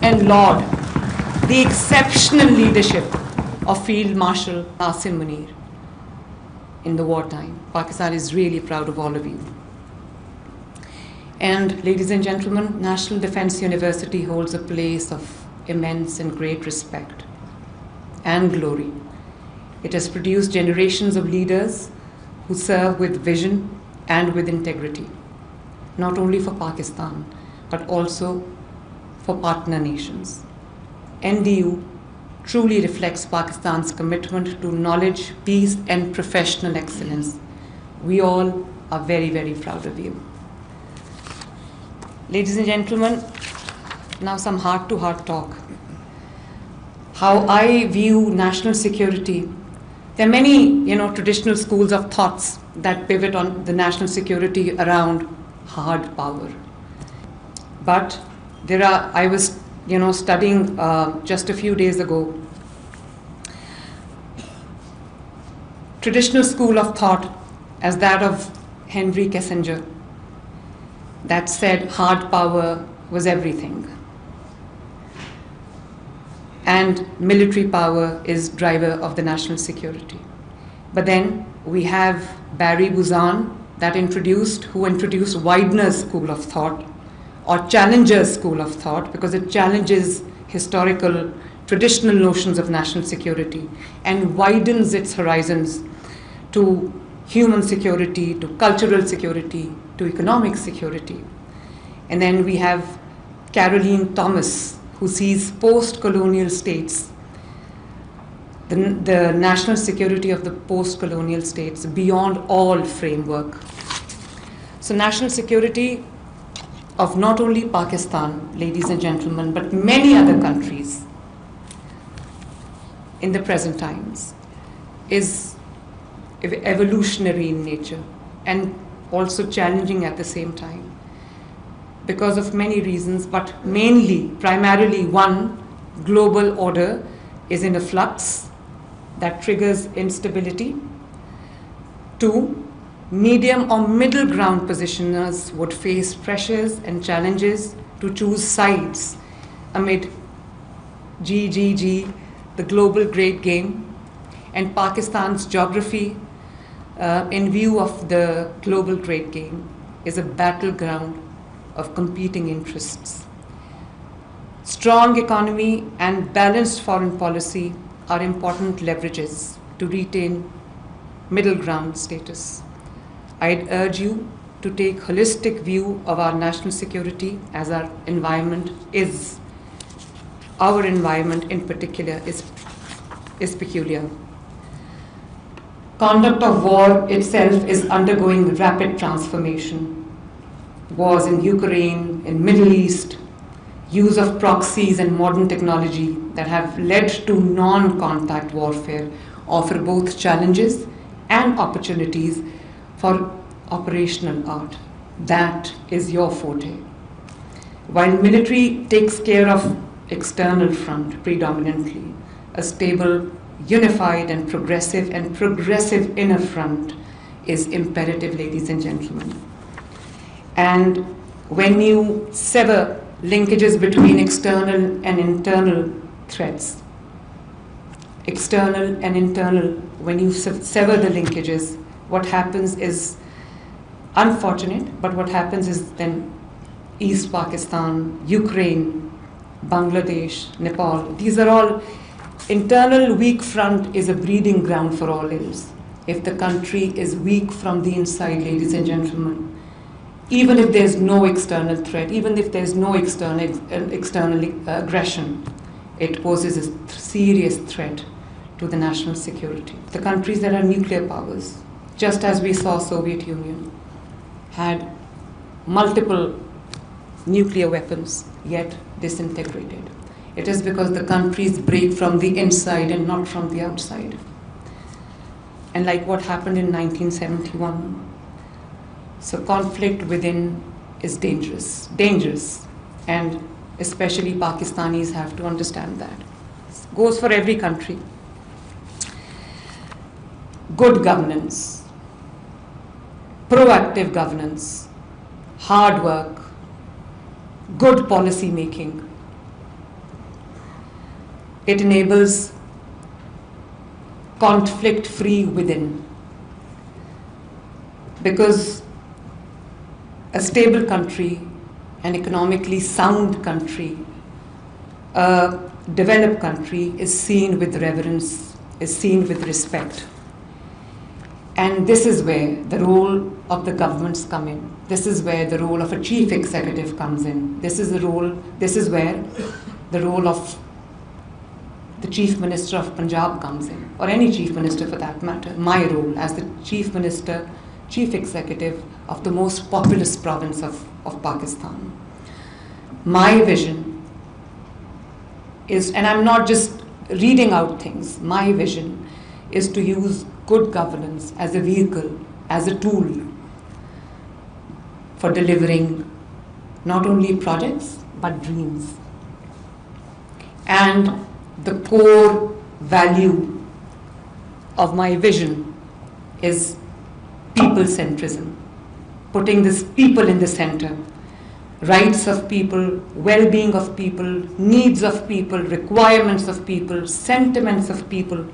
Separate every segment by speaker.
Speaker 1: and laud the exceptional leadership of Field Marshal Qasim Munir in the wartime. Pakistan is really proud of all of you. And ladies and gentlemen, National Defense University holds a place of immense and great respect and glory. It has produced generations of leaders who serve with vision and with integrity, not only for Pakistan, but also for partner nations. NDU truly reflects Pakistan's commitment to knowledge, peace, and professional excellence. We all are very, very proud of you. Ladies and gentlemen, now some heart-to-heart talk. How I view national security. There are many, traditional schools of thoughts that pivot on the national security around hard power. But I was, studying just a few days ago, traditional school of thought as that of Henry Kissinger, that said hard power was everything. And military power is driver of the national security. But then we have Barry Buzan who introduced Widener's school of thought, or Challenger's school of thought, because it challenges historical, traditional notions of national security and widens its horizons to human security, to cultural security, to economic security. And then we have Caroline Thomas, who sees post-colonial states, the national security of the post-colonial states beyond all framework. So national security of not only Pakistan, ladies and gentlemen, but many other countries in the present times is evolutionary in nature and also challenging at the same time, because of many reasons, but primarily one, global order is in a flux that triggers instability. Two, medium or middle ground positioners would face pressures and challenges to choose sides amid GGG, the global great game, and Pakistan's geography in view of the global great game is a battleground of competing interests. Strong economy and balanced foreign policy are important leverages to retain middle ground status. I'd urge you to take a holistic view of our national security, as our environment in particular is peculiar. Conduct of war itself is undergoing rapid transformation. Wars in Ukraine, in Middle East, use of proxies and modern technology that have led to non-contact warfare offer both challenges and opportunities for operational art. That is your forte. While military takes care of external front predominantly, a stable, unified and progressive inner front is imperative, ladies and gentlemen. And when you sever linkages between external and internal threats, when you sever the linkages, what happens is unfortunate, but what happens is then East Pakistan, Ukraine, Bangladesh, Nepal, these are all internal weak front is a breeding ground for all ills. If the country is weak from the inside, ladies and gentlemen, even if there's no external threat, even if there's no external aggression, it poses a serious threat to the national security. The countries that are nuclear powers, just as we saw Soviet Union, had multiple nuclear weapons, yet disintegrated. It is because the countries break from the inside and not from the outside. And like what happened in 1971, so conflict within is dangerous, and especially Pakistanis have to understand that. It goes for every country. Good governance, proactive governance, hard work, good policy making It enables conflict-free within. Because a stable country, an economically sound country, a developed country is seen with reverence, is seen with respect. And this is where the role of the governments come in. This is where the role of a chief executive comes in. This is where the role of the Chief Minister of Punjab comes in, or any Chief Minister for that matter. My role as the Chief Minister, Chief Executive of the most populous province of Pakistan. My vision is, and I'm not just reading out things, my vision is to use good governance as a vehicle, as a tool for delivering not only projects but dreams. And the core value of my vision is people-centrism, putting this people in the center. Rights of people, well-being of people, needs of people, requirements of people, sentiments of people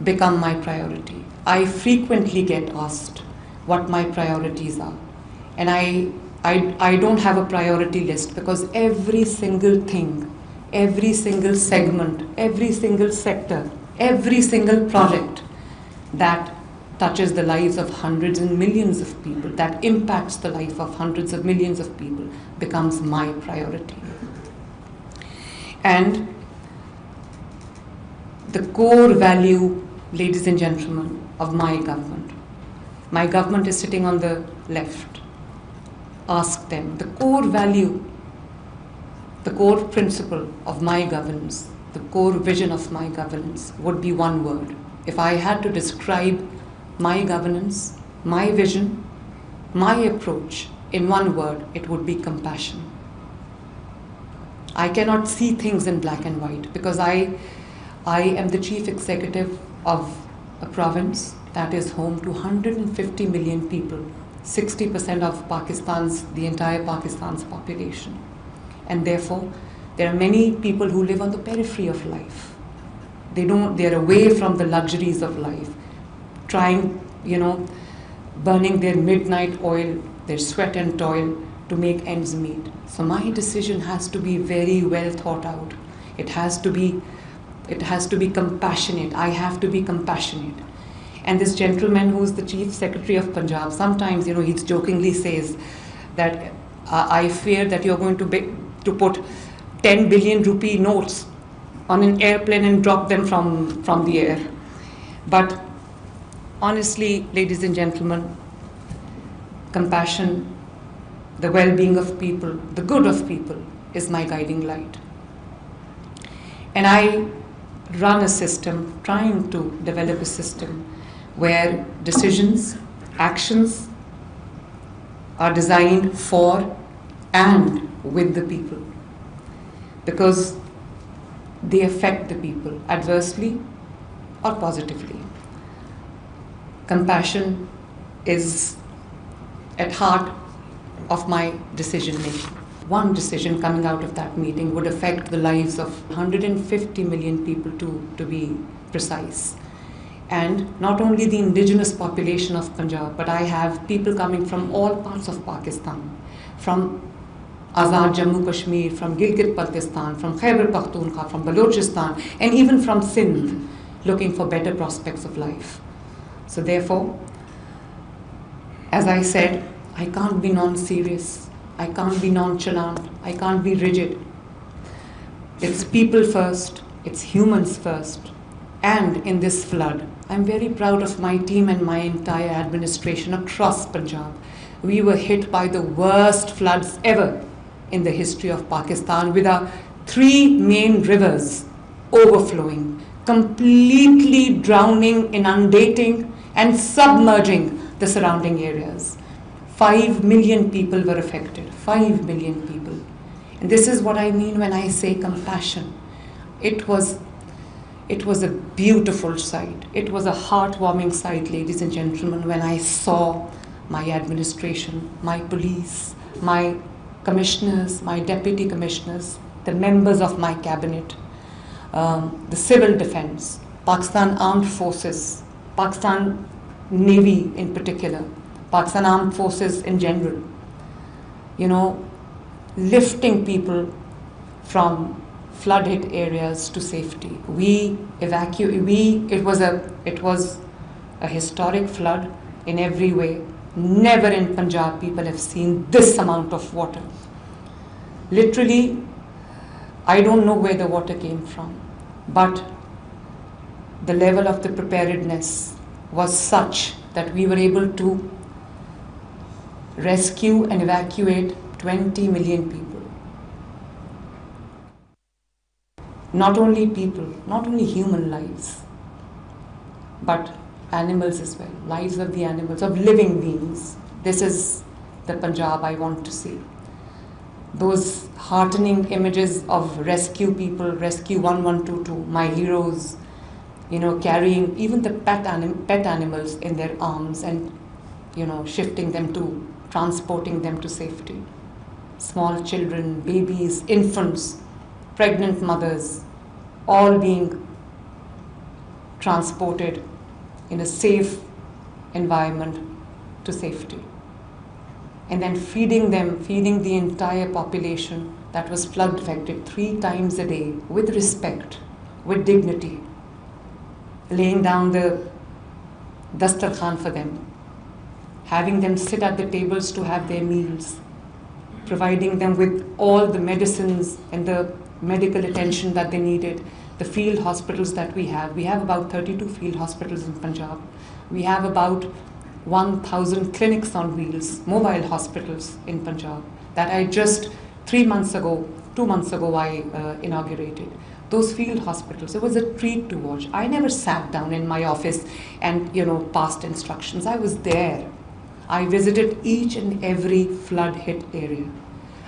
Speaker 1: become my priority. I frequently get asked what my priorities are. And I don't have a priority list, because every single thing, every single segment, every single sector, every single project that touches the lives of hundreds and millions of people, that impacts the life of hundreds of millions of people, becomes my priority. And the core value, ladies and gentlemen, of my government is sitting on the left. Ask them. The core value, the core principle of my governance, the core vision of my governance would be one word. If I had to describe my governance, my vision, my approach in one word, it would be compassion. I cannot see things in black and white, because I am the chief executive of a province that is home to 150 million people, 60% of the entire Pakistan's population. And therefore, there are many people who live on the periphery of life. They're away from the luxuries of life, trying, burning their midnight oil, their sweat and toil to make ends meet. So my decision has to be very well thought out. It has to be compassionate. I have to be compassionate. And this gentleman who's the Chief Secretary of Punjab, sometimes, he jokingly says that I fear that you're going to put 10 billion rupee notes on an airplane and drop them from the air. But honestly, ladies and gentlemen, compassion, the well-being of people, the good of people is my guiding light. And I run a system, trying to develop a system where decisions, actions are designed for and with the people, because they affect the people adversely or positively. Compassion is at heart of my decision making. One decision coming out of that meeting would affect the lives of 150 million people, to be precise. And not only the indigenous population of Punjab, but I have people coming from all parts of Pakistan, from Azad Jammu Kashmir, from Gilgit-Baltistan, from Khyber Pakhtunkhwa, from Balochistan, and even from Sindh, looking for better prospects of life. So therefore, as I said, I can't be non-serious, I can't be nonchalant, I can't be rigid. It's people first, it's humans first. And in this flood, I'm very proud of my team and my entire administration across Punjab. We were hit by the worst floods ever in the history of Pakistan, with our 3 main rivers overflowing, completely drowning, inundating, and submerging the surrounding areas. 5 million people were affected, 5 million people. And this is what I mean when I say compassion. It was a beautiful sight. It was a heartwarming sight, ladies and gentlemen, when I saw my administration, my police, my commissioners, my deputy commissioners, the members of my cabinet, the civil defense, Pakistan Armed Forces, Pakistan Navy in particular, Pakistan Armed Forces in general, you know, lifting people from flood-hit areas to safety. It was a historic flood in every way. Never in Punjab people have seen this amount of water. Literally, I don't know where the water came from, but the level of the preparedness was such that we were able to rescue and evacuate 20 million people. Not only people, not only human lives, but animals as well, lives of the animals, of living beings. This is the Punjab I want to see. Those heartening images of rescue people, rescue 1122, my heroes, you know, carrying even the pet animals in their arms and, you know, transporting them to safety. Small children, babies, infants, pregnant mothers, all being transported in a safe environment to safety. And then feeding the entire population that was flood affected 3 times a day with respect, with dignity, laying down the dastarkhan for them, having them sit at the tables to have their meals, providing them with all the medicines and the medical attention that they needed, the field hospitals that we have. We have about 32 field hospitals in Punjab. We have about 1,000 clinics on wheels, mobile hospitals in Punjab that I just 2 months ago, I inaugurated. Those field hospitals, it was a treat to watch. I never sat down in my office and, you know, passed instructions. I was there. I visited each and every flood-hit area.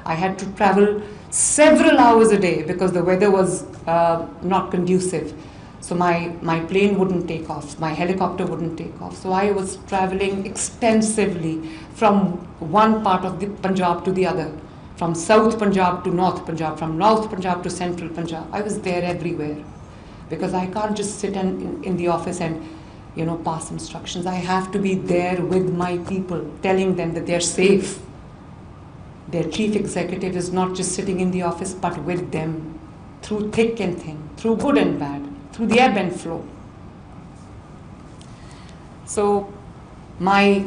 Speaker 1: I had to travel several hours a day because the weather was not conducive. So my plane wouldn't take off, my helicopter wouldn't take off. So I was traveling extensively from one part of the Punjab to the other, from South Punjab to North Punjab, from North Punjab to Central Punjab. I was there everywhere because I can't just sit in the office and, you know, pass instructions. I have to be there with my people, telling them that they're safe. Their chief executive is not just sitting in the office, but with them through thick and thin, through good and bad, through the ebb and flow. So my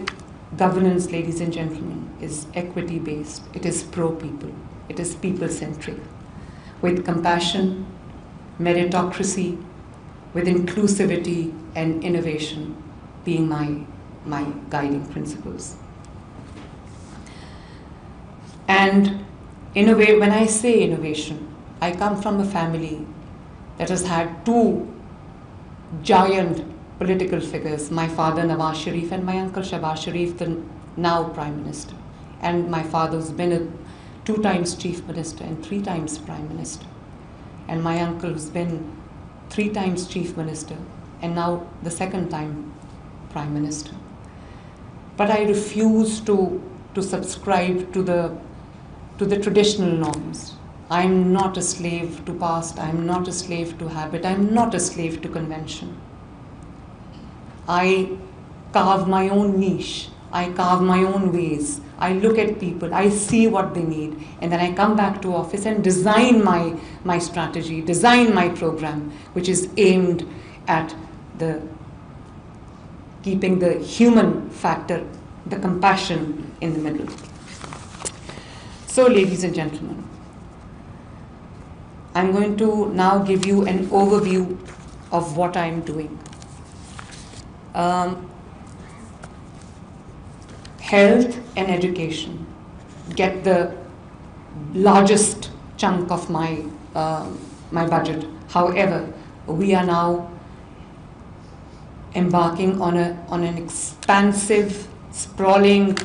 Speaker 1: governance, ladies and gentlemen, is equity-based. It is pro-people. It is people-centric, with compassion, meritocracy, with inclusivity and innovation being my guiding principles. And when I say innovation, I come from a family that has had 2 giant political figures, my father Nawaz Sharif and my uncle Shahbaz Sharif, the now Prime Minister. And my father's been 2 times Chief Minister and 3 times Prime Minister. And my uncle's been 3 times Chief Minister and now the 2nd time Prime Minister. But I refuse to subscribe to the traditional norms. I'm not a slave to past, I'm not a slave to habit, I'm not a slave to convention. I carve my own niche, I carve my own ways, I look at people, I see what they need, and then I come back to office and design my strategy, design my program, which is aimed at keeping the human factor, the compassion in the middle. So, ladies and gentlemen, I'm going to now give you an overview of what I'm doing. Health and education get the largest chunk of my budget. However, we are now embarking on an expansive, sprawling,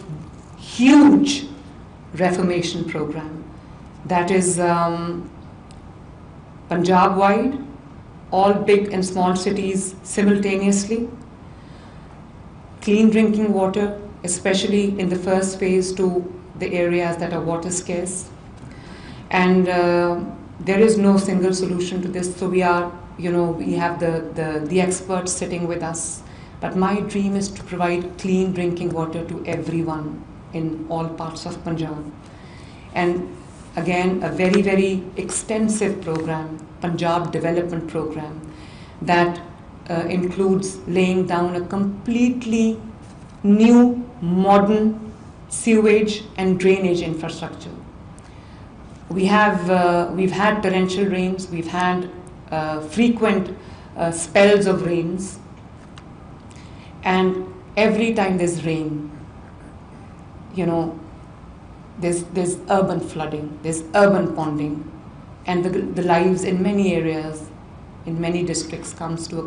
Speaker 1: huge reformation program that is Punjab-wide, all big and small cities simultaneously, clean drinking water, especially in the first phase to the areas that are water scarce, and There is no single solution to this, so we are, we have the experts sitting with us. But my dream is to provide clean drinking water to everyone in all parts of Punjab. And again, a very, very extensive program, Punjab Development Program, that includes laying down a completely new, modern sewage and drainage infrastructure. We've had torrential rains, we've had frequent spells of rains, and every time there's rain, there's urban flooding, there's urban ponding, and the lives in many areas, in many districts, comes to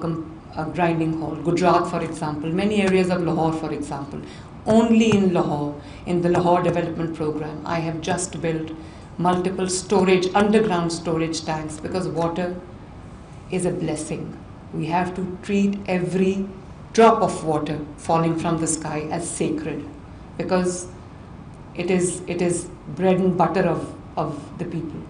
Speaker 1: a grinding halt. Gujarat, for example, many areas of Lahore, for example. Only in Lahore, in the Lahore Development Program, I have just built multiple underground storage tanks, because water is a blessing. We have to treat every drop of water falling from the sky as sacred, because it is bread and butter of the people.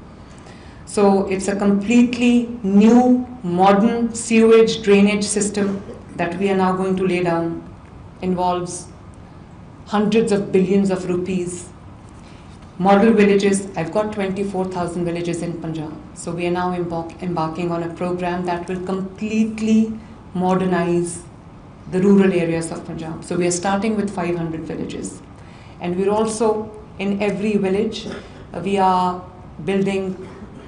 Speaker 1: So it's a completely new, modern sewage drainage system that we are now going to lay down. Involves hundreds of billions of rupees. Model villages, I've got 24,000 villages in Punjab. So we are now embarking on a program that will completely modernize the rural areas of Punjab. So we are starting with 500 villages. And we're also, in every village, we are building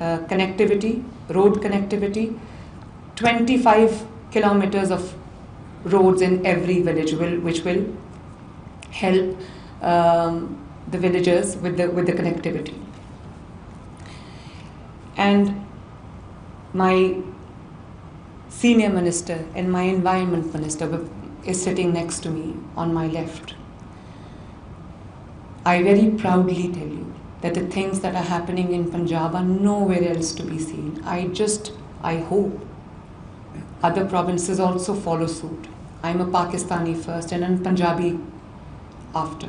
Speaker 1: connectivity, road connectivity, 25 kilometers of roads in every village, which will help the villagers with the connectivity. And my senior minister and my environment minister is sitting next to me on my left. I very proudly tell you that the things that are happening in Punjab are nowhere else to be seen. I hope other provinces also follow suit. I'm a Pakistani first and a Punjabi after.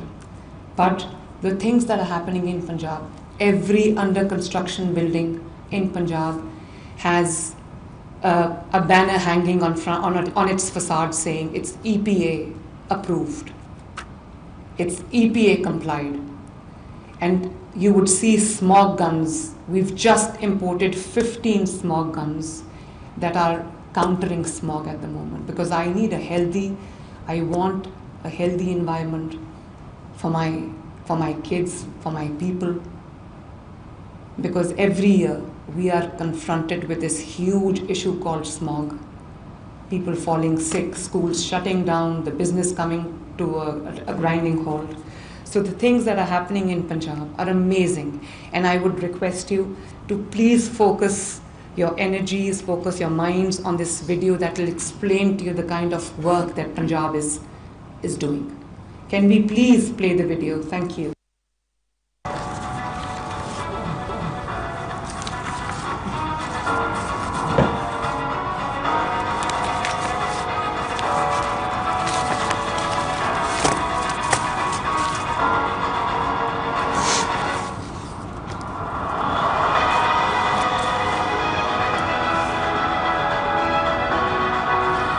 Speaker 1: But the things that are happening in Punjab, every under construction building in Punjab has a banner hanging on its facade saying it's EPA approved. It's EPA complied. And you would see smog guns. We've just imported 15 smog guns that are countering smog at the moment, because I want a healthy environment for my kids, for my people, because every year we are confronted with this huge issue called smog. People falling sick, schools shutting down, the business coming to a grinding halt. So the things that are happening in Punjab are amazing, and I would request you to please focus your energies, focus your minds on this video that will explain to you the kind of work that Punjab is doing. Can we please play the video? Thank you.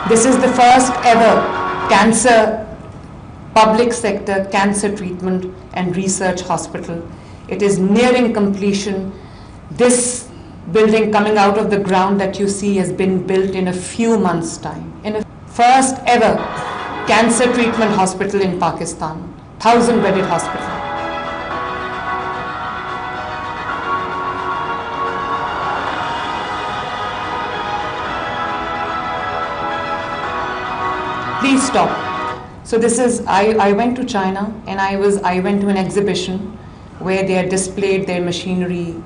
Speaker 1: This is the first ever public sector cancer treatment and research hospital. It is nearing completion. This building coming out of the ground that you see has been built in a few months' time. In a first ever cancer treatment hospital in Pakistan, 1,000-bedded hospital. Please stop. So this is, I went to China, and I went to an exhibition where they had displayed their machinery,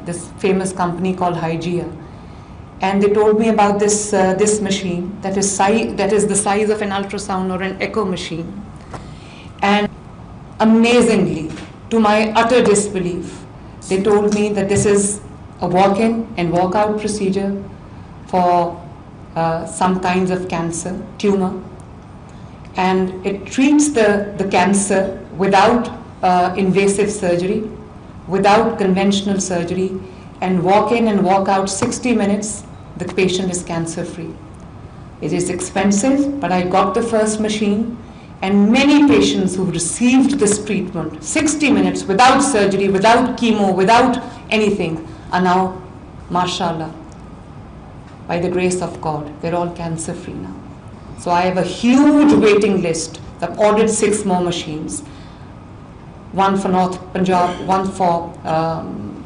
Speaker 1: this famous company called Hygeia. And they told me about this machine that is the size of an ultrasound or an echo machine. And amazingly, to my utter disbelief, they told me that this is a walk-in and walk-out procedure for some kinds of cancer, tumor. And it treats the cancer without invasive surgery, without conventional surgery, and walk in and walk out 60 minutes, the patient is cancer free. It is expensive, but I got the first machine, and many patients who received this treatment, 60 minutes without surgery, without chemo, without anything, are now, mashallah, by the grace of God, they're all cancer free now. So I have a huge waiting list. I've ordered 6 more machines. One for North Punjab, one for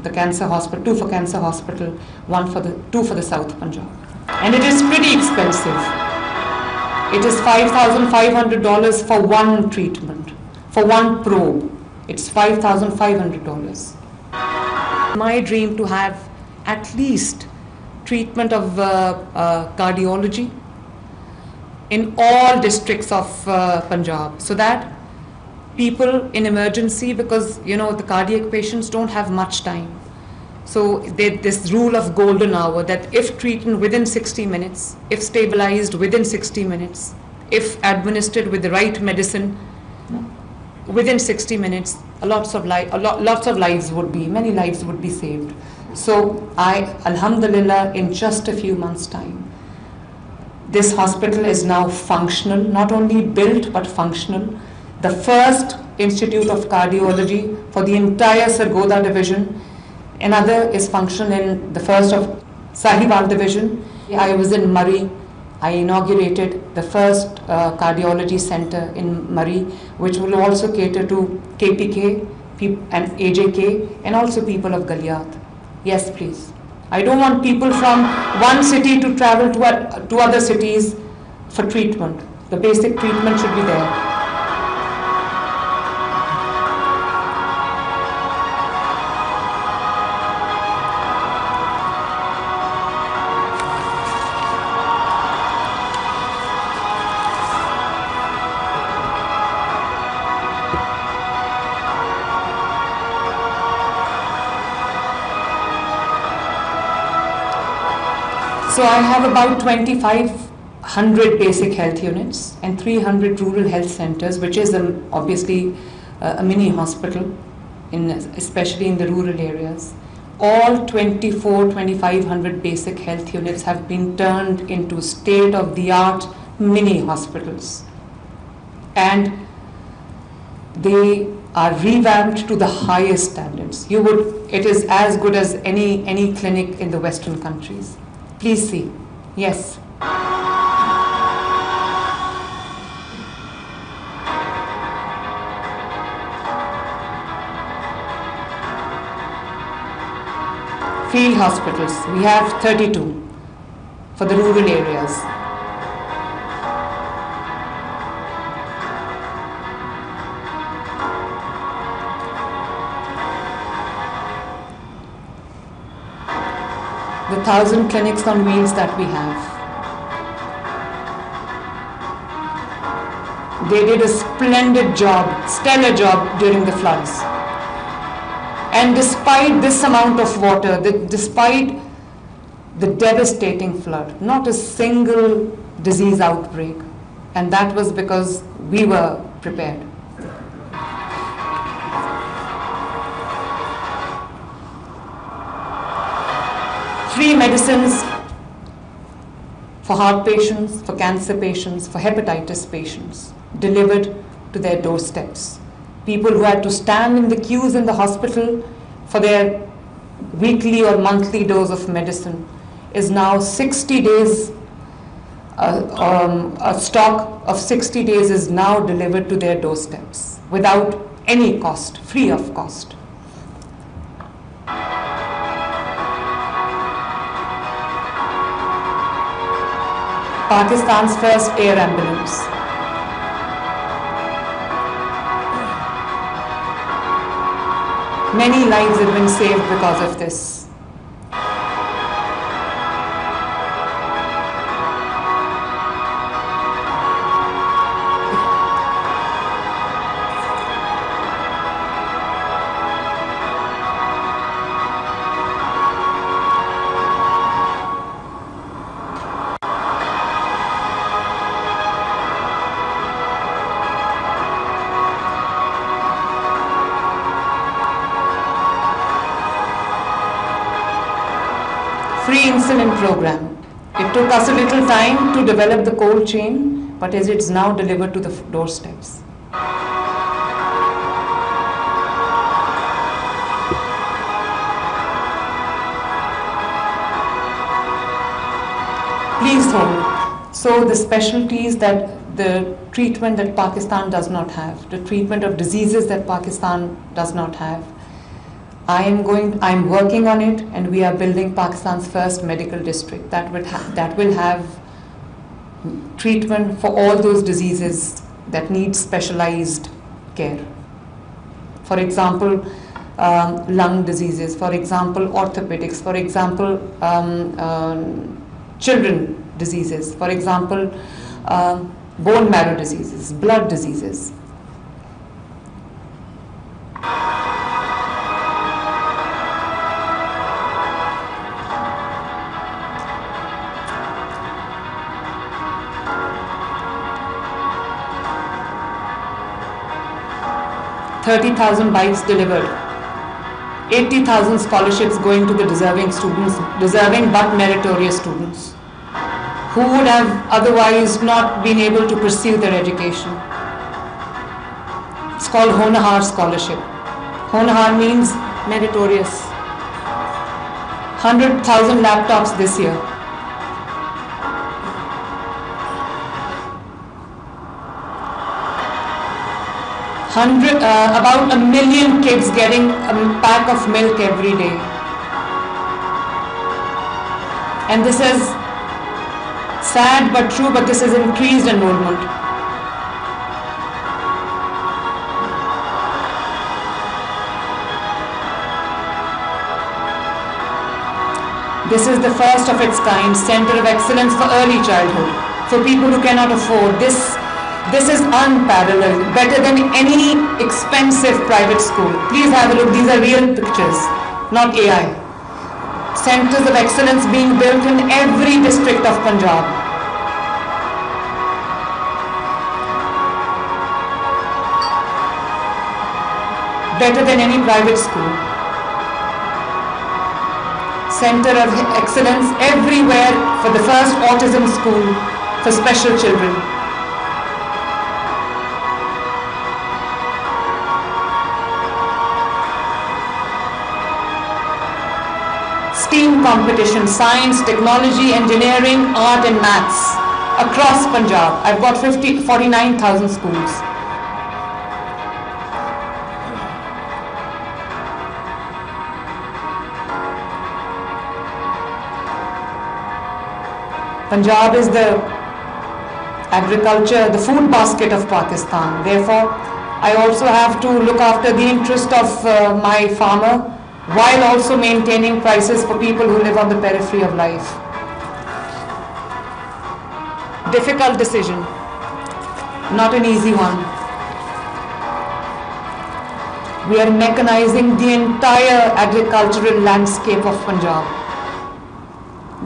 Speaker 1: the cancer hospital, 2 for cancer hospital, 2 for the South Punjab. And it is pretty expensive. It is $5,500 for one treatment, for one probe. It's $5,500. My dream to have at least treatment of cardiology in all districts of Punjab, so that people in emergency, because the cardiac patients don't have much time. So this rule of golden hour, that if treated within 60 minutes, if stabilized within 60 minutes, if administered with the right medicine within 60 minutes, many lives would be saved. So alhamdulillah, in just a few months' time, this hospital is now functional, not only built but functional. The first institute of cardiology for the entire Sargodha division. Another is functional in the first of Sahiwal division. I was in Murray. I inaugurated the first cardiology center in Murray, which will also cater to KPK and AJK and also people of Galiat. Yes, please. I don't want people from one city to travel to other cities for treatment. The basic treatment should be there. So I have about 2,500 basic health units and 300 rural health centers, which is obviously a mini hospital, especially in the rural areas. All 2,500 basic health units have been turned into state-of-the-art mini hospitals. And they are revamped to the highest standards. It is as good as any clinic in the Western countries. Please see. Yes. Field hospitals, we have 32 for the rural areas. The 1,000 clinics on wheels that we have. They did a splendid job, stellar job during the floods. And despite this amount of water, despite the devastating flood, not a single disease outbreak. And that was because we were prepared. Free medicines for heart patients, for cancer patients, for hepatitis patients, delivered to their doorsteps. People who had to stand in the queues in the hospital for their weekly or monthly dose of medicine is now 60 days, a stock of 60 days is now delivered to their doorsteps without any cost, free of cost. Pakistan's first air ambulance. Many lives have been saved because of this. Free insulin program. It took us a little time to develop the cold chain, but as it's now delivered to the doorsteps. Please hold. So the specialties that the treatment that Pakistan does not have, the treatment of diseases that Pakistan does not have. I'm working on it, and we are building Pakistan's first medical district that will have treatment for all those diseases that need specialized care. For example, lung diseases, for example, orthopedics, for example, children diseases, for example, bone marrow diseases, blood diseases. $30,000 bikes delivered, 80,000 scholarships going to the deserving students, deserving but meritorious students, who would have otherwise not been able to pursue their education. It's called Honahar Scholarship. Honahar means meritorious. 100,000 laptops this year. About 1 million kids getting a pack of milk every day. And this is sad but true, but this is increased enrollment. This is the first of its kind Center of Excellence for Early Childhood, for people who cannot afford. This is unparalleled, better than any expensive private school. Please have a look, these are real pictures, not AI. Centers of excellence being built in every district of Punjab. Better than any private school. Center of excellence everywhere for the first autism school for special children. STEAM competition, science, technology, engineering, art and maths across Punjab. I've got 49,000 schools. Punjab is the agriculture, the food basket of Pakistan. Therefore, I also have to look after the interest of my farmer, while also maintaining prices for people who live on the periphery of life. Difficult decision, not an easy one. We are mechanizing the entire agricultural landscape of Punjab.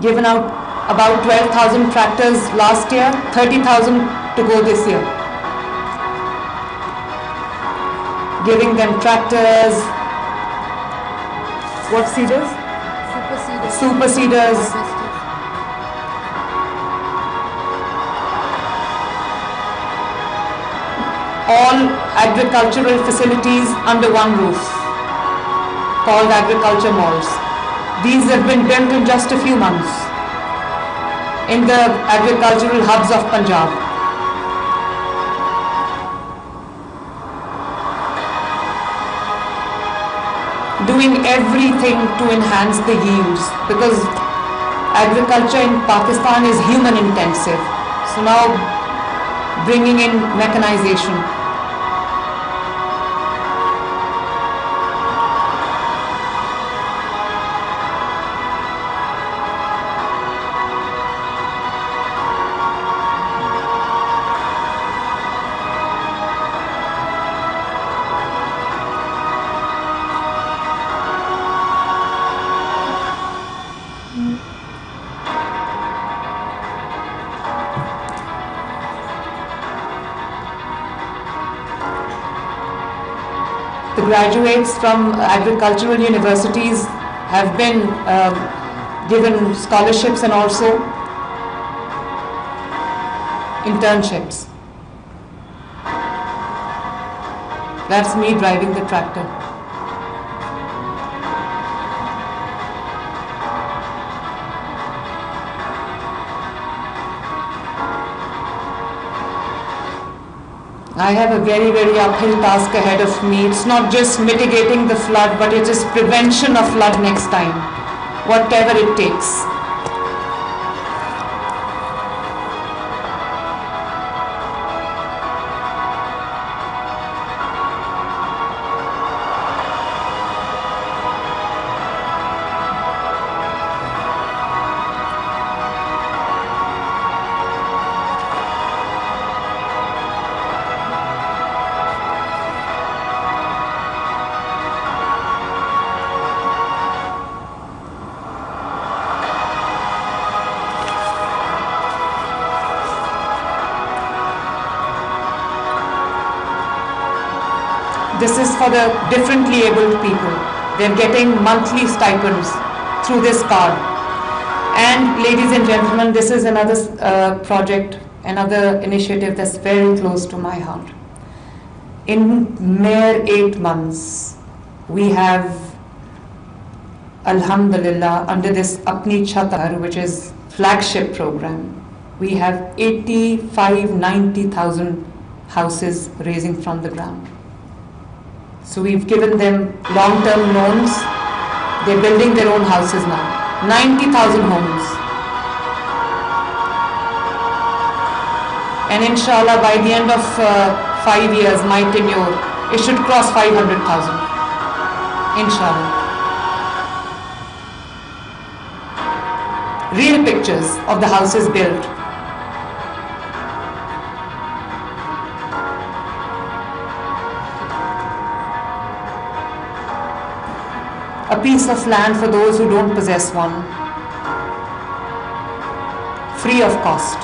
Speaker 1: Given out about 12,000 tractors last year, 30,000 to go this year. Giving them tractors, what seeders? Super seeders. All agricultural facilities under one roof, called agriculture malls. These have been built in just a few months in the agricultural hubs of Punjab. Doing everything to enhance the yields, because agriculture in Pakistan is human intensive. So now bringing in mechanization. The graduates from agricultural universities have been given scholarships and also internships. That's me driving the tractor. I have a very, very uphill task ahead of me. It's not just mitigating the flood, but it is prevention of flood next time, whatever it takes. This is for the differently abled people. They're getting monthly stipends through this card. And ladies and gentlemen, this is another project, another initiative that's very close to my heart. In mere 8 months, we have, Alhamdulillah, under this Apni Chhatar, which is flagship program, we have 90,000 houses raising from the ground. So we've given them long-term loans. They're building their own houses now. 90,000 homes. And inshallah, by the end of 5 years, my tenure, it should cross 500,000. Inshallah. Real pictures of the houses built. A piece of land for those who don't possess one, free of cost.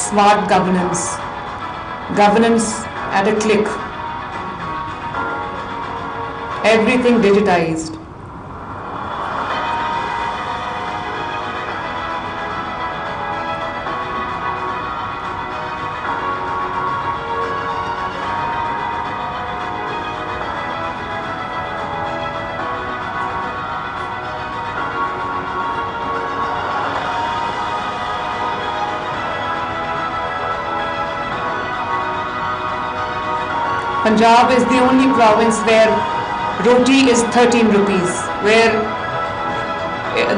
Speaker 1: Smart governance, governance at a click, everything digitized. Punjab is the only province where roti is 13 rupees, where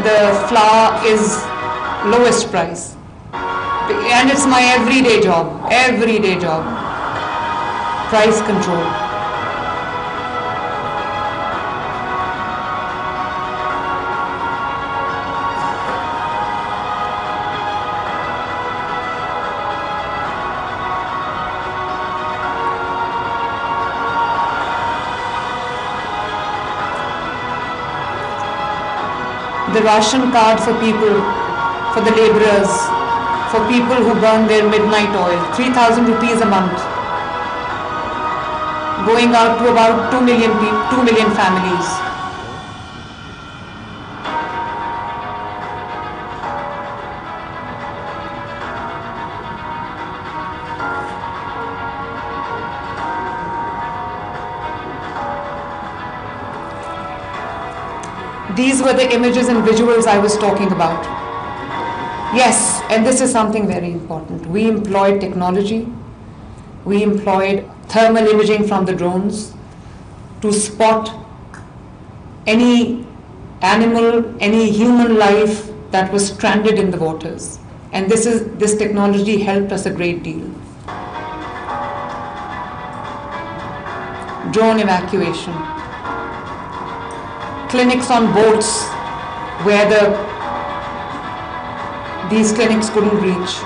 Speaker 1: the flour is lowest price. And it's my everyday job, price control. The ration card for people, for the laborers, for people who burn their midnight oil, 3,000 rupees a month, going out to about 2 million families. These were the images and visuals I was talking about. Yes, and this is something very important. We employed technology. We employed thermal imaging from the drones to spot any animal, any human life that was stranded in the waters. And this technology helped us a great deal. Drone evacuation. Clinics on boats where these clinics couldn't reach.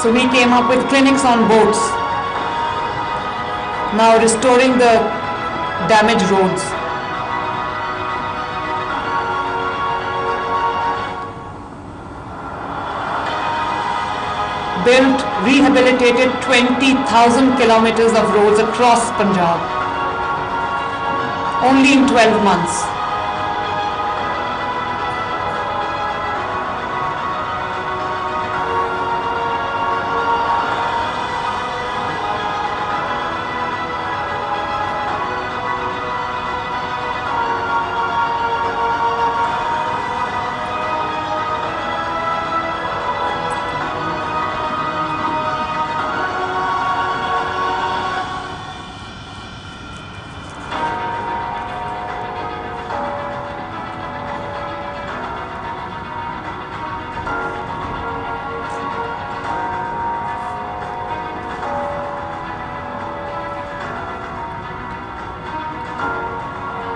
Speaker 1: So we came up with clinics on boats, now restoring the damaged roads. Built, rehabilitated 20,000 kilometers of roads across Punjab, only in 12 months.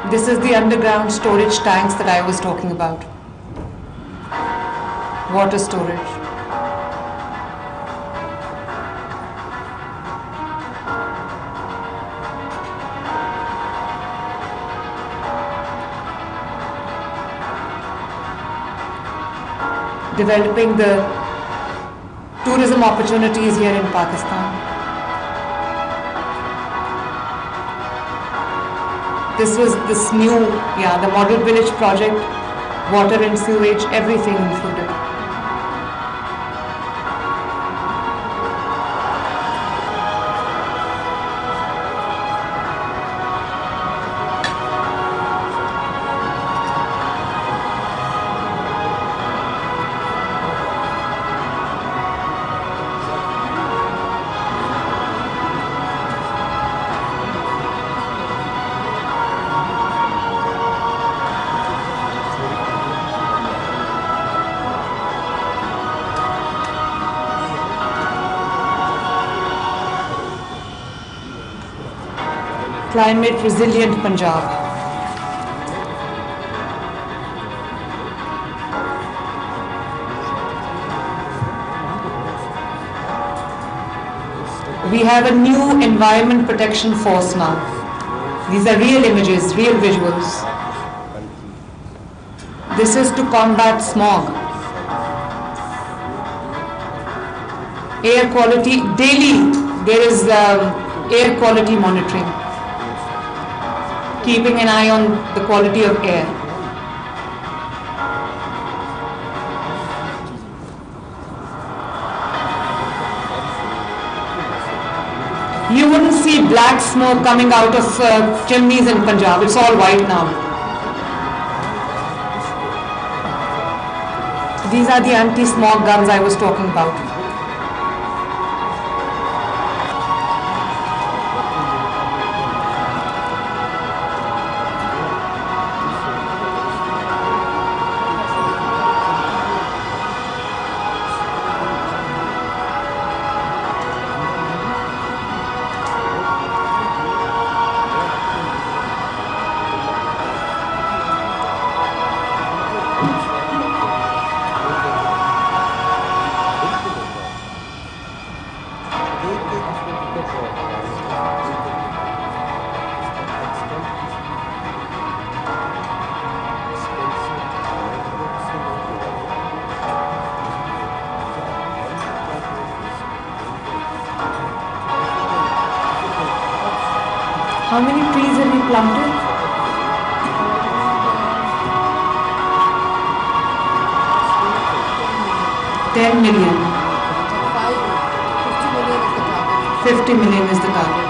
Speaker 1: This is the underground storage tanks that I was talking about. Water storage. Developing the tourism opportunities here in Pakistan. This was this new, the model village project, water and sewage, everything included. Climate resilient Punjab. We have a new environment protection force now. These are real images, real visuals. This is to combat smog. Air quality, daily there is air quality monitoring, keeping an eye on the quality of air. You wouldn't see black smoke coming out of chimneys in Punjab. It's all white now. These are the anti-smog guns I was talking about. How many trees have you planted? 10 million. 50 million is the target.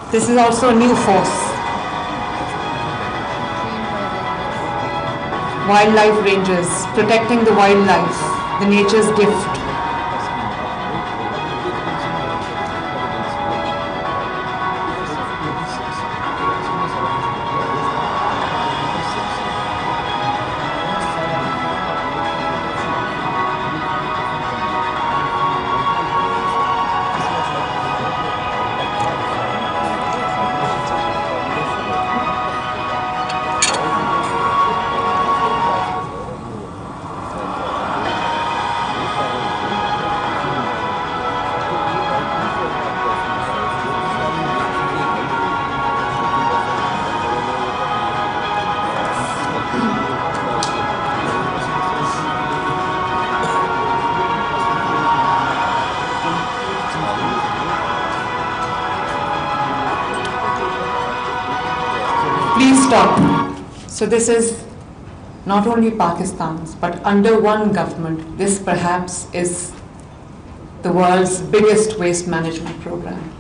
Speaker 1: This is also a new force. Wildlife rangers, protecting the wildlife, the nature's gift. Please stop. So this is not only Pakistan's, but under one government, this perhaps is the world's biggest waste management program.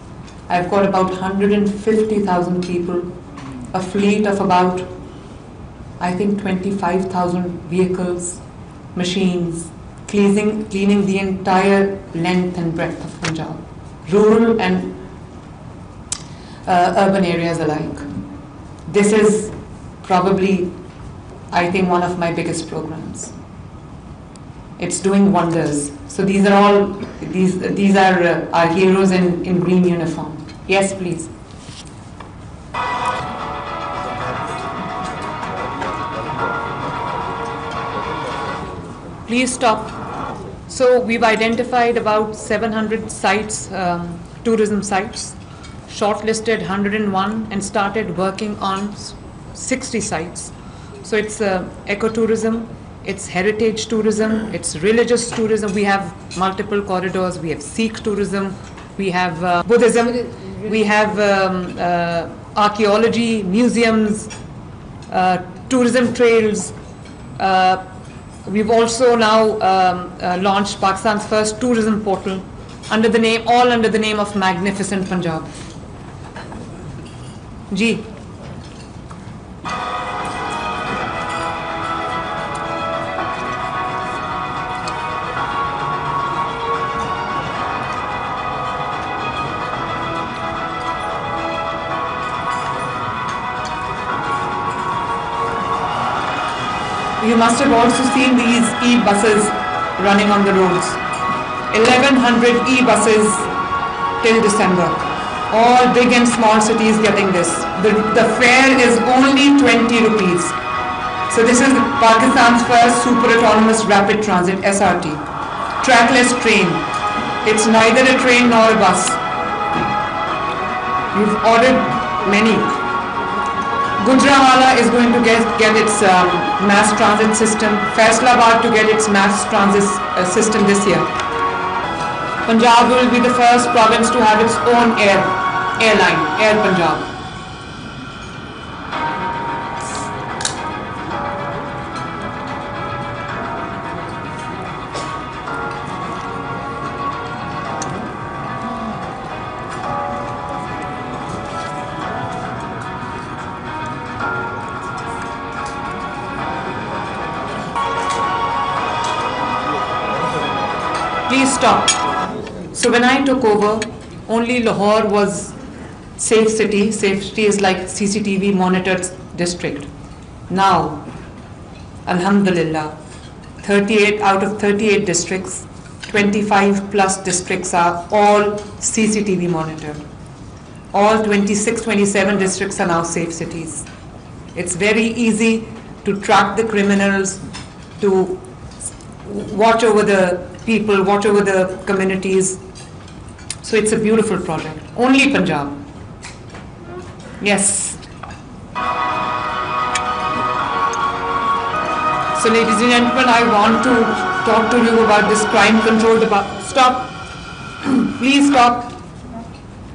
Speaker 1: I've got about 150,000 people, a fleet of about, I think, 25,000 vehicles, machines, cleaning the entire length and breadth of Punjab, rural and urban areas alike. This is probably, I think, one of my biggest programs. It's doing wonders. So these are our heroes in green uniform. Yes, please. Please stop. So we've identified about 700 sites, tourism sites, shortlisted 101 and started working on 60 sites. So it's ecotourism, it's heritage tourism, it's religious tourism. We have multiple corridors. We have Sikh tourism, we have Buddhism, we have archaeology, museums, tourism trails. We've also now launched Pakistan's first tourism portal under the name of Magnificent Punjab. Ji. You must have also seen these e-buses running on the roads. 1,100 e-buses till December. All big and small cities getting this. The fare is only 20 rupees. So this is Pakistan's first super autonomous rapid transit, SRT. Trackless train. It's neither a train nor a bus. We've ordered many. Gujranwala is going to get its mass transit system. Faisalabad to get its mass transit system this year. Punjab will be the first province to have its own airline, Air Punjab. Please stop. So when I took over, only Lahore was safe city. Safe city is like CCTV monitored district. Now, Alhamdulillah, 38 out of 38 districts, 25 plus districts are all CCTV monitored. All 26, 27 districts are now safe cities. It's very easy to track the criminals, to watch over the people, watch over the communities. So it's a beautiful project. Only Punjab. Yes. So ladies and gentlemen, I want to talk to you about this crime control department. Stop. Please stop.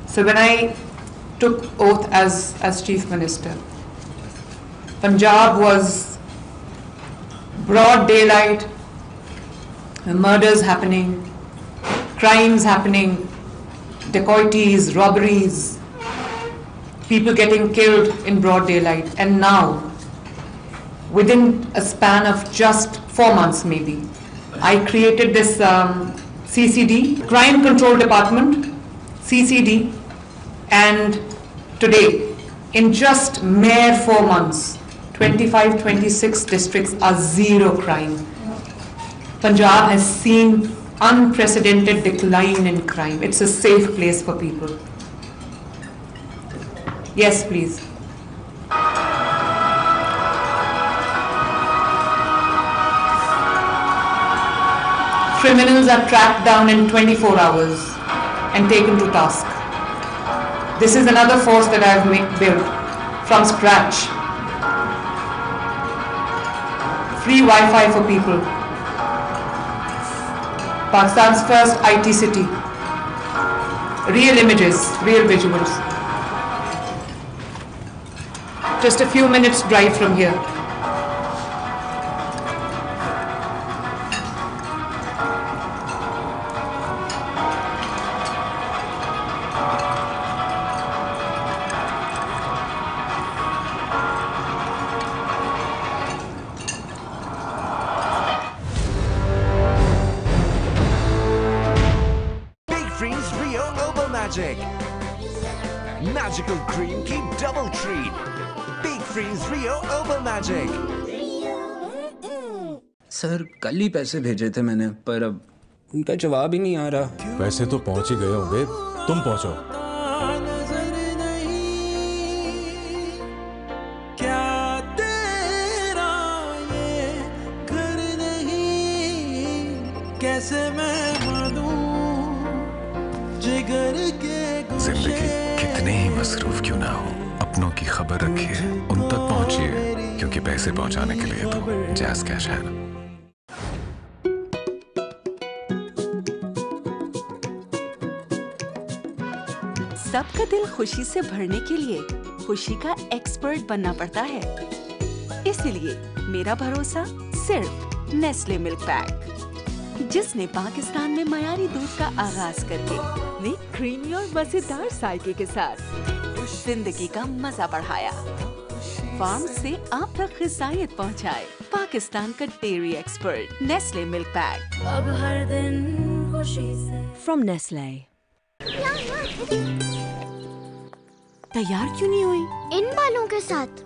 Speaker 1: So when I took oath as Chief Minister, Punjab was broad daylight, murders happening, crimes happening, dacoities, robberies, people getting killed in broad daylight. And now, within a span of just 4 months maybe, I created this CCD, Crime Control Department, CCD, and today, in just mere 4 months, 25, 26 districts are zero crime. Punjab has seen unprecedented decline in crime. It's a safe place for people. Yes, please. Criminals are tracked down in 24 hours and taken to task. This is another force that I have built from scratch. Free Wi-Fi for people. Pakistan's first IT city. Real images, real visuals. just a few minutes drive from here.
Speaker 2: Magical cream की double treat. Big Freeze Rio Over Magic.
Speaker 3: Sir कल ही पैसे भेजे थे मैंने, पर अब उनका जवाब ही नहीं आ रहा।
Speaker 4: पैसे तो पहुंच ही गए होंगे, तुम पहुंचो।
Speaker 5: कैसे मैं मानूं जिगर के
Speaker 6: जिंदगी कितने ही मसरूफ क्यों ना हो, अपनों की खबर रखिए, उन तक पहुंचिए, क्योंकि पैसे पहुंचाने के लिए तो जैज़ कैश है ना।
Speaker 7: सबका दिल खुशी से भरने के लिए खुशी का एक्सपर्ट बनना पड़ता है, इसीलिए मेरा भरोसा सिर्फ नेस्ले मिल्क पैक, जिसने पाकिस्तान में मयारी दूध का आगाज करके नई क्रीमी और मजेदार जायके के साथ जिंदगी का मजा बढ़ाया। फार्म से आप तक ग़िज़ायत पहुंचाए पाकिस्तान का dairy expert Nestle milk pack.
Speaker 8: अब हर दिन खुशी से
Speaker 7: फ्रॉम नेस्ले। तैयार क्यों नहीं हुई?
Speaker 8: इन बालों के साथ।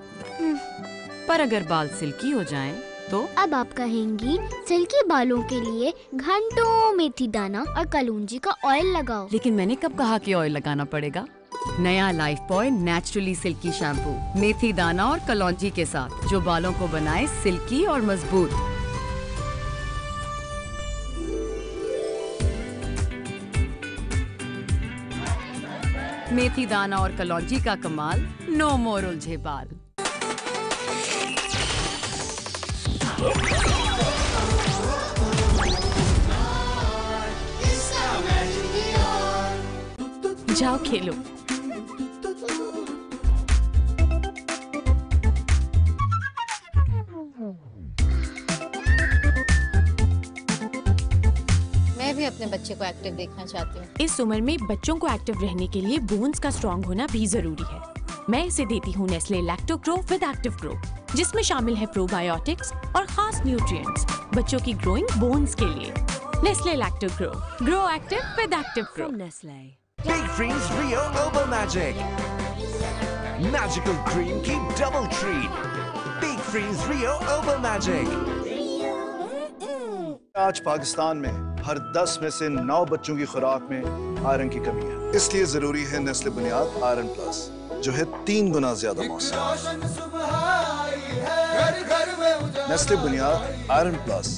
Speaker 7: पर अगर बाल सिल्की हो जाएं, तो
Speaker 8: अब आप कहेंगी सिल्की बालों के लिए घंटों मेथी दाना और कलौंजी का ऑयल लगाओ।
Speaker 7: लेकिन मैंने कब कहा कि ऑयल लगाना पड़ेगा? नया Lifebuoy naturally silky shampoo मेथी दाना और कलौंजी के साथ, जो बालों को बनाए सिल्की और मजबूत। मेथी दाना और कलौंजी का कमाल, नो मोर उलझे बाल। जाओ खेलो।
Speaker 9: मैं भी अपने बच्चे को एक्टिव देखना चाहती हूँ।
Speaker 10: इस उम्र में बच्चों को एक्टिव रहने के लिए बोन्स का स्ट्रॉन्ग होना भी जरूरी है। मैं इसे देती हूँ Nestle lacto grow with active grow, जिसमें शामिल है प्रोबायोटिक्स और खास न्यूट्रिएंट्स बच्चों की ग्रोइंग बोन्स के लिए। Nestle lacto grow active with active grow. Nestle
Speaker 2: Big Freeze Rio Over Magic. Magical cream की double treat. Big Freeze Rio Over Magic.
Speaker 11: आज पाकिस्तान में हर 10 में से 9 बच्चों की खुराक में आयरन की कमी है, इसलिए जरूरी है नेस्ले बुनियाद आयरन प्लस, जो है 3 गुना ज्यादा मौसम। नेस्ले बुनियाद iron plus.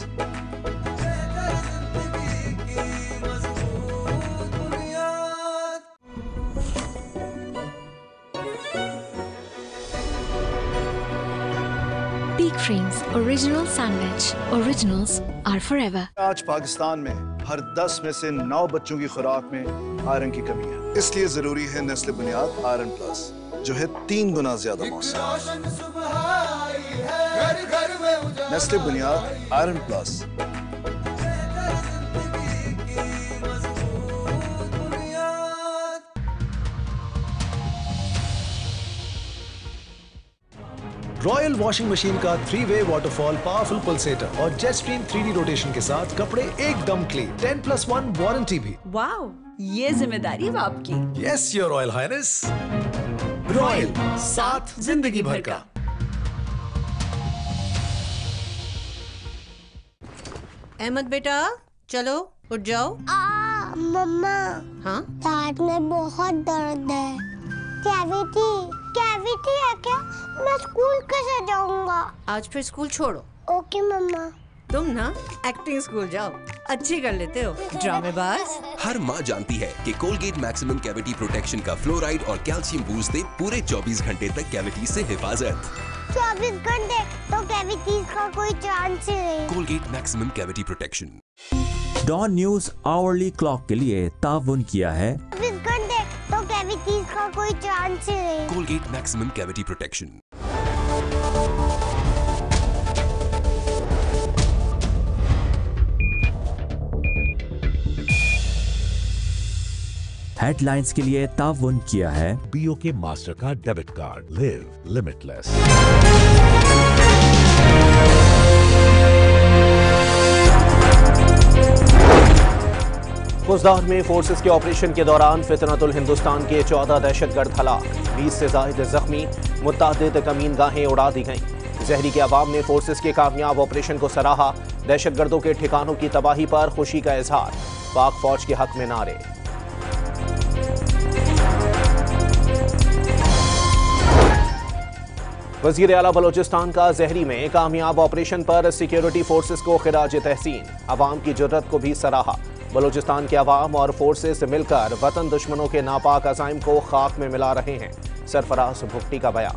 Speaker 8: Big Freeze Original Sandwich. Originals are forever.
Speaker 11: आज पाकिस्तान में हर 10 में से 9 बच्चों की खुराक में आयरन की कमी है, इसलिए जरूरी है नेस्ले बुनियाद आयरन प्लस, जो है 3 गुना ज्यादा मौसम। नेस्ले बुनियाद iron plus.
Speaker 12: Royal washing machine का 3-वे वाटरफॉल पावरफुल पल्सेटर और जेट स्ट्रीम 3D रोटेशन के साथ कपड़े एकदम क्लीन। 10+1 वारंटी भी।
Speaker 7: वाओ, ये जिम्मेदारी अब आपकी।
Speaker 12: Yes your royal highness. Royal, साथ जिंदगी भर का।
Speaker 9: अहमद बेटा, चलो उठ जाओ।
Speaker 8: मम्मा,
Speaker 9: हाँ?
Speaker 8: दांत में बहुत दर्द है। कैविटी है क्या? मैं स्कूल कैसे जाऊंगा?
Speaker 9: आज फिर स्कूल छोड़ो।
Speaker 8: ओके मम्मा।
Speaker 9: तुम ना एक्टिंग स्कूल जाओ, अच्छी कर लेते हो ड्रामेबाज।
Speaker 13: हर माँ जानती है कि कोलगेट मैक्सिमम कैविटी प्रोटेक्शन का फ्लोराइड और कैल्शियम बूस्ट दे पूरे 24 घंटे तक कैविटी से हिफाजत।
Speaker 8: 24 घंटे तो कैविटीज का कोई चांस ही नहीं।
Speaker 13: Colgate maximum cavity protection.
Speaker 14: Dawn News hourly clock के लिए ताउन किया है।
Speaker 8: 24 घंटे तो कैविटीज का कोई चांस ही नहीं।
Speaker 13: Colgate maximum cavity protection.
Speaker 14: Headlines के लिए ताउन किया है
Speaker 15: BOK master card debit card, live limitless.
Speaker 16: Khuzdar में फोर्सेस के ऑपरेशन के दौरान फितनतुल हिंदुस्तान के 14 दहशतगर्द हलाक, 20 से ज्यादा जख्मी, मुतअद्दिद कमीनगाहें उड़ा दी गईं। जहरी के अवाम ने फोर्सेस के कामयाब ऑपरेशन को सराहा। दहशतगर्दों के ठिकानों की तबाही पर खुशी का इजहार, पाक फौज के हक में नारे। वजीर आला बलोचिस्तान का जहरी में कामयाब ऑपरेशन पर सिक्योरिटी फोर्सेस को खिराज तहसीन, अवाम की जुर्रत को भी सराहा। बलोचिस्तान के अवाम और फोर्सेस मिलकर वतन दुश्मनों के नापाक अज़ाइम को खाक में मिला रहे हैं, सरफराज भुट्टी का बयान।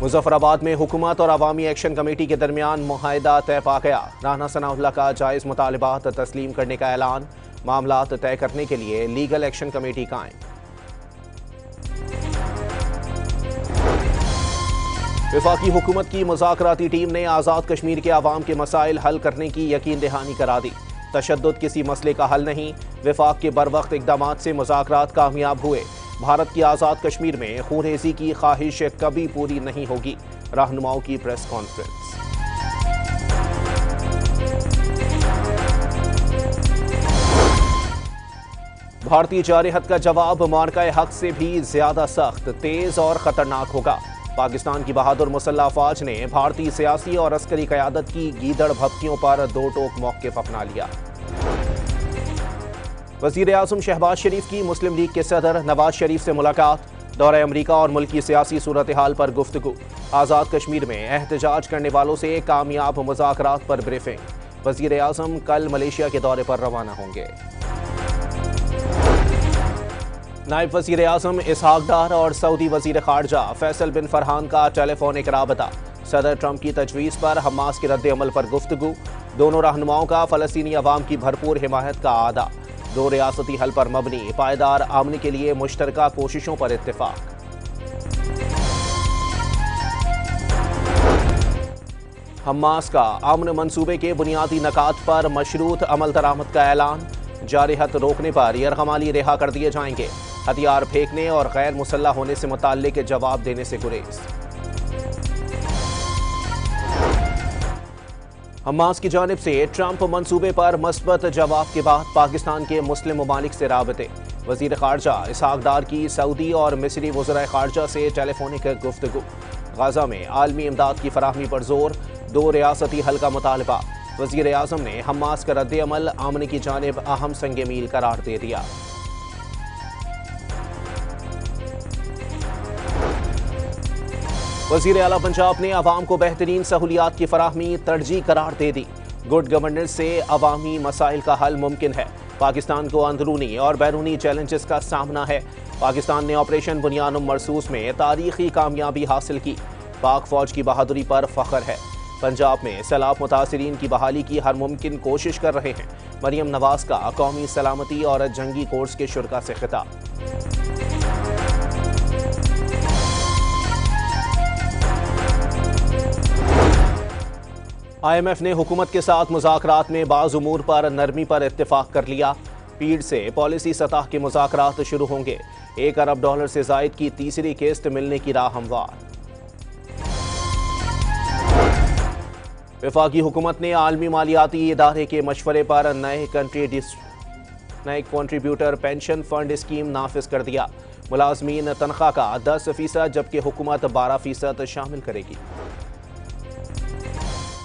Speaker 16: मुजफ्फराबाद में हुकूमत और अवामी एक्शन कमेटी के दरमियान मुआहदा तय पा गया। राना सनाउल्लाह का जायज मुतालिबात तस्लीम करने का ऐलान, मामलात तय करने के लिए लीगल एक्शन कमेटी कायम। वफाकी हुकूमत की मुज़ाकराती टीम ने आज़ाद कश्मीर के अवाम के मसाइल हल करने की यकीन दहानी करा दी। तशद्दुद किसी मसले का हल नहीं, वफाक के बरवक्त इक़दामात से मुज़ाकरात कामयाब हुए। भारत की आज़ाद कश्मीर में खूनरेज़ी की ख्वाहिश कभी पूरी नहीं होगी, रहनुमाओं की प्रेस कॉन्फ्रेंस। भारतीय जारहत का जवाब मार्का हक से भी ज्यादा सख्त, तेज और खतरनाक होगा। पाकिस्तान की बहादुर मुसल्लह अफवाज ने भारतीय सियासी और अस्करी क़यादत की गीदड़ भभकियों पर दो टोक मौक़िफ़ अपना लिया। वज़ीर आज़म शहबाज शरीफ की मुस्लिम लीग के सदर नवाज शरीफ से मुलाकात, दौरे अमरीका और मुल्क की सियासी सूरत हाल पर गुफ्तगू। आज़ाद कश्मीर में एहतजाज करने वालों से कामयाब मुज़ाकरात पर ब्रीफिंग। वज़ीर आज़म कल मलेशिया के दौरे पर रवाना होंगे। नायब वज़ीर आज़म इसहाक डार और सऊदी वज़ीर ख़ारजा फैसल बिन फरहान का टेलीफोनिक राबता। सदर ट्रंप की तजवीज़ पर हमास के रद्द अमल पर गुफ्तगू। दोनों रहनुमाओं का फ़लस्तीनी अवाम की भरपूर हिमायत का आदा। दो रियासती हल पर मबनी पायदार अमन के लिए मुश्तरका कोशिशों पर इत्तेफाक। हमास का अमन मंसूबे के बुनियादी नकात पर मशरूत अमल दरामद का ऐलान। जारहत रोकने पर यरगमाली रिहा कर दिए जाएंगे। हथियार फेंकने और गैर मुसल्लह होने से मुताल्लिक जवाब देने से गुरेज। हमास की जानिब से ट्रंप मंसूबे पर मस्बत जवाब के बाद पाकिस्तान के मुस्लिम ममालिक से राबते। वज़ीर ख़ारजा इसहाक डार की सऊदी और मिस्री वज़राए ख़ारजा से टेलीफोनिक गुफ्तगू। गाज़ा में आलमी इमदाद की फराहमी पर जोर, दो रियासती हल का मुतालबा। वज़ीर आज़म ने हमास का रद्द अमल अमन की जानिब अहम संग मील करार दे दिया। वज़ीर आला पंजाब ने अवाम को बेहतरीन सहूलियात की फराहमी तरजीह करार दे दी। गुड गवर्नेंस से अवामी मसाइल का हल मुमकिन है। पाकिस्तान को अंदरूनी और बैरूनी चैलेंजेस का सामना है। पाकिस्तान ने ऑपरेशन बुनियानुम मरसूस में तारीखी कामयाबी हासिल की। पाक फौज की बहादुरी पर फख्र है। पंजाब में सैलाब मुतासिरीन की बहाली की हर मुमकिन कोशिश कर रहे हैं। मरियम नवाज का कौमी सलामती और जंगी कोर्स के शुरा से खिताब। IMF ने हुकूमत के साथ मुज़ाकरात में बाज़ उमूर पर नरमी पर इत्तेफाक कर लिया। पीड़ से पॉलिसी सतह के मुज़ाकरात शुरू होंगे। $1 अरब से ज़ायद की तीसरी किस्त मिलने की राह हमवार। वफाकी हुकूमत ने आलमी मालियाती इदारे के मशवरे पर नए कंट्रीब्यूटर पेंशन फंड स्कीम नाफिज कर दिया। मुलाजमीन तनख्वाह का 10% जबकि हुकूमत 12% शामिल करेगी।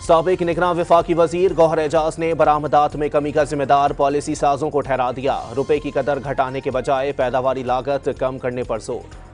Speaker 16: साबिक निगरान वफाकी वजीर गौहर एजाज ने बरामदात में कमी का जिम्मेदार पॉलिसी साजों को ठहरा दिया। रुपए की कदर घटाने के बजाय पैदावारी लागत कम करने पर जोर।